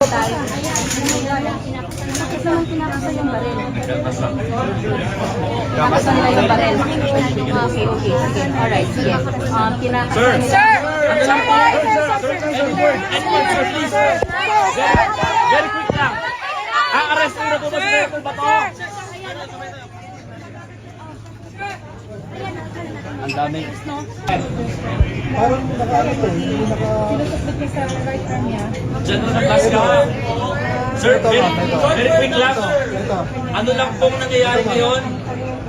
secretary. Kasi nung pinapasa yung baril. Pinapasa nila yung baril. Okay. Alright, sige. Sir! Sir! Very quick lang. Arrest na po ba si Colonel Bato? Ang dami. Parang naka-ano, hindi naka... Diyan na class ka. Sir, very quick lang. Ito. Ano lang pong nangyayari ngayon?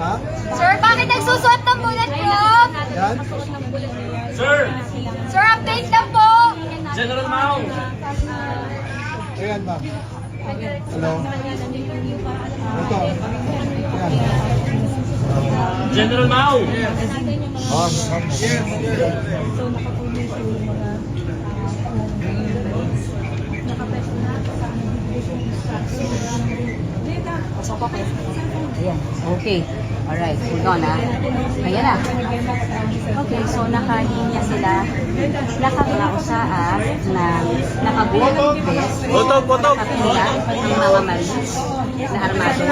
Ha? Sir, bakit nagsusuot ng bulletproof? Yan? Sir! Sir, update lang po. General Mao! Ayan ba? Hello? Ito. Ayan. General Mao! Okay. Alright, hold on Ayan na. Okay, so nakalinya sila. Nakakausaas na nakabuong vest. Potog! Nakapila ng mga maris na armado.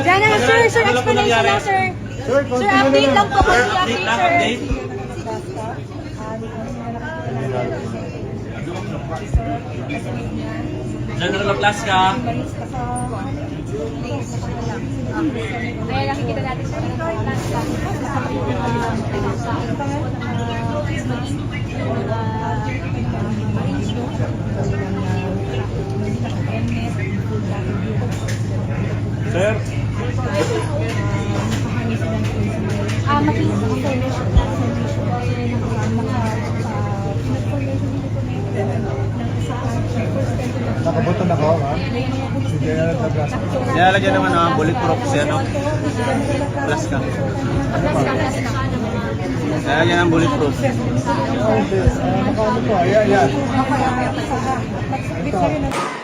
Diyan na, sir, explanation na, sir. Sir, update lang po. Update. General Plaska. Kaya nakikita natin sa Sir. Nakabuto na ko, ha? Sige, nalaglag. Nilalagyan naman ng bulletproof si ano? Plaska. Nilalagyan ng bulletproof. Nakaano to, ayan. Ito.